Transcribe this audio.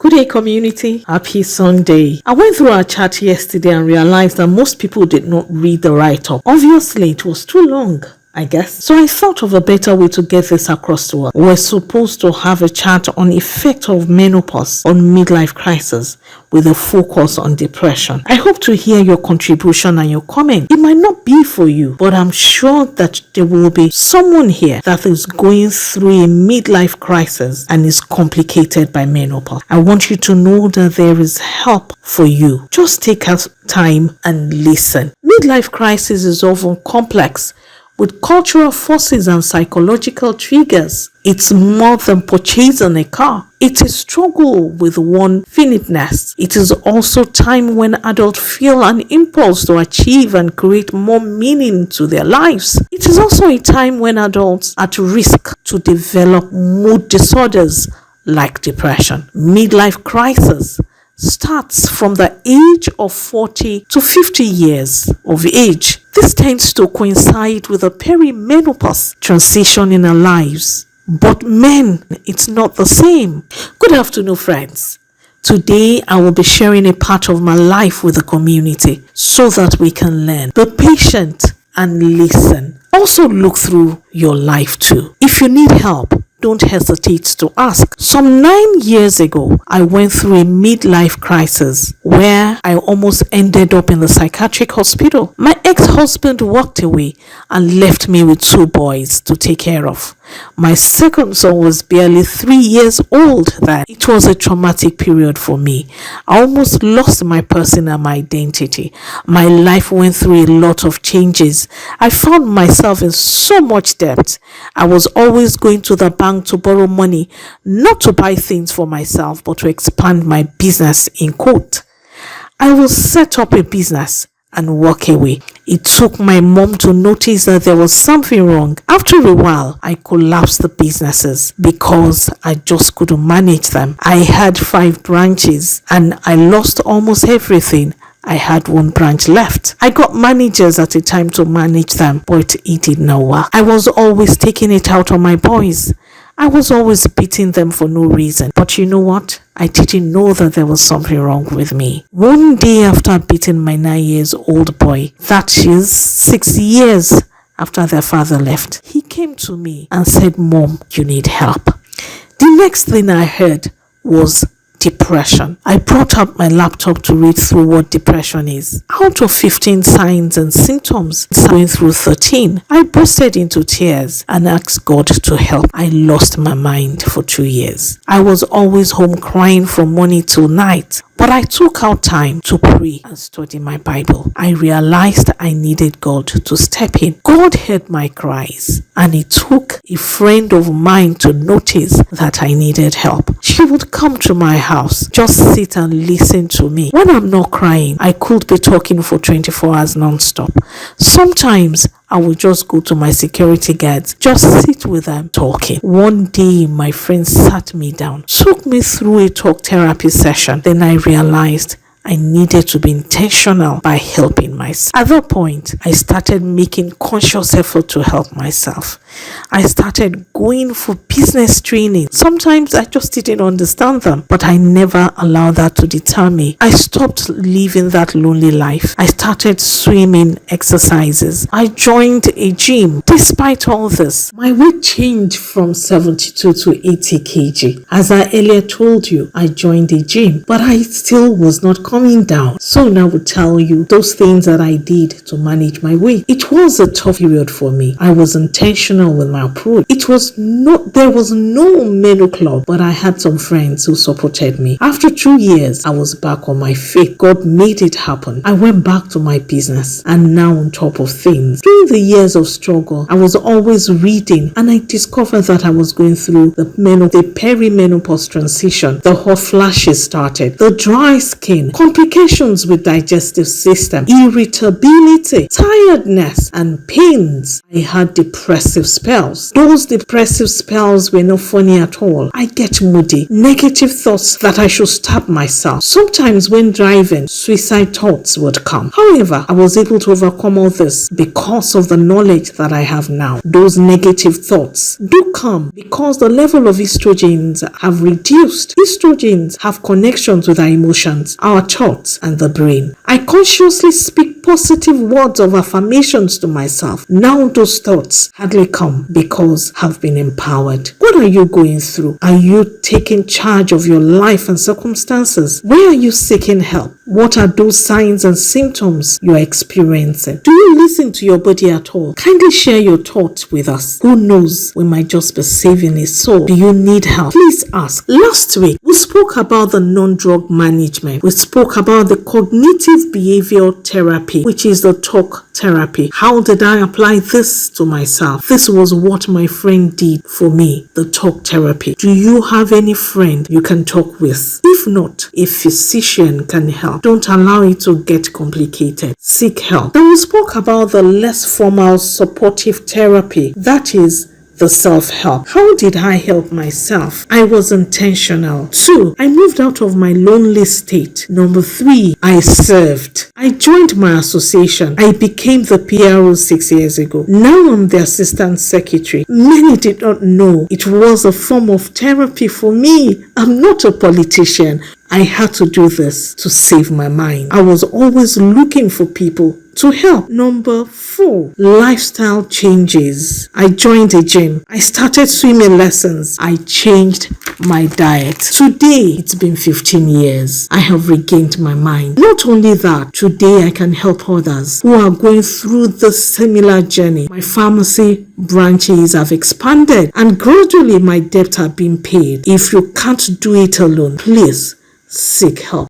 Good day, community. Happy Sunday. I went through our chat yesterday and realized that most people did not read the write-up. Obviously, it was too long, I guess. So I thought of a better way to get this across to us. We're supposed to have a chat on effect of menopause on midlife crisis with a focus on depression. I hope to hear your contribution and your comment. It might not be for you, but I'm sure that there will be someone here that is going through a midlife crisis and is complicated by menopause. I want you to know that there is help for you. Just take out time and listen. Midlife crisis is often complex with cultural forces and psychological triggers. It's more than purchasing a car. It is struggle with one finiteness. It is also time when adults feel an impulse to achieve and create more meaning to their lives. It is also a time when adults are at risk to develop mood disorders like depression. Midlife crisis starts from the age of 40 to 50 years of age. This tends to coincide with a perimenopause transition in our lives. But men, it's not the same. Good afternoon, friends. Today, I will be sharing a part of my life with the community so that we can learn. Be patient and listen. Also look through your life too. If you need help, don't hesitate to ask. Some 9 years ago, I went through a midlife crisis where I almost ended up in the psychiatric hospital. My ex-husband walked away and left me with 2 boys to take care of. My second son was barely 3 years old then. It was a traumatic period for me. I almost lost my person and my identity. My life went through a lot of changes. I found myself in so much debt. I was always going to the bank to borrow money, not to buy things for myself, but to expand my business in quote. I will set up a business and walk away. It took my mom to notice that there was something wrong. After a while, I collapsed the businesses because I just couldn't manage them. I had 5 branches and I lost almost everything. I had 1 branch left. I got managers at a time to manage them, but it did not work. I was always taking it out on my boys. I was always beating them for no reason. But you know what? I didn't know that there was something wrong with me. One day after beating my 9-year-old boy, that is 6 years after their father left, he came to me and said, "Mom, you need help." The next thing I heard was depression. I brought up my laptop to read through what depression is. Out of 15 signs and symptoms, going through 13, I bursted into tears and asked God to help. I lost my mind for 2 years. I was always home crying from morning till night. But I took out time to pray and study my Bible. I realized I needed God to step in. God heard my cries, and it took a friend of mine to notice that I needed help. She would come to my house, just sit and listen to me. When I'm not crying, I could be talking for 24 hours non-stop. Sometimes I would just go to my security guards, just sit with them talking. One day, my friend sat me down, took me through a talk therapy session. Then I realized I needed to be intentional by helping myself. At that point, I started making conscious effort to help myself. I started going for business training. Sometimes I just didn't understand them, but I never allowed that to deter me. I stopped living that lonely life. I started swimming exercises. I joined a gym. Despite all this, my weight changed from 72 to 80 kg. As I earlier told you, I joined a gym, but I still was not coming down. So now I will tell you those things that I did to manage my weight. It was a tough period for me. I was intentional with my approach. There was no menu club, but I had some friends who supported me. After 2 years, I was back on my feet. God made it happen. I went back to my business and now on top of things. During the years of struggle, I was always reading and I discovered that I was going through the perimenopause transition. The hot flashes started, the dry skin, complications with digestive system, irritability, tiredness, and pains. I had depressive spells. Those depressive spells were not funny at all. I get moody, negative thoughts that I should stab myself. Sometimes when driving, suicide thoughts would come. However, I was able to overcome all this because of the knowledge that I have now. Those negative thoughts do come because the level of estrogens have reduced. Estrogens have connections with our emotions, our thoughts, and the brain. I consciously speak positive words of affirmations to myself. Now those thoughts hardly come because I've been empowered. What are you going through? Are you taking charge of your life and circumstances? Where are you seeking help? What are those signs and symptoms you are experiencing? Do you listen to your body at all? Kindly share your thoughts with us. Who knows, we might just be saving a soul. Do you need help? Please ask. Last week, we spoke about the non-drug management. We spoke about the cognitive behavioral therapy, which is the talk therapy. How did I apply this to myself? This was what my friend did for me, the talk therapy. Do you have any friend you can talk with? If not, a physician can help. Don't allow it to get complicated. Seek help. Then we spoke about the less formal supportive therapy. That is the self-help. How did I help myself? I was intentional. 2, I moved out of my lonely state. 3, I served. I joined my association. I became the PRO 6 years ago. Now I'm the assistant secretary. Many did not know it was a form of therapy for me. I'm not a politician. I had to do this to save my mind. I was always looking for people to help. 4, lifestyle changes. I joined a gym. I started swimming lessons. I changed my diet. Today, it's been 15 years. I have regained my mind. Not only that, today I can help others who are going through the similar journey. My pharmacy branches have expanded and gradually my debts are being paid. If you can't do it alone, please seek help.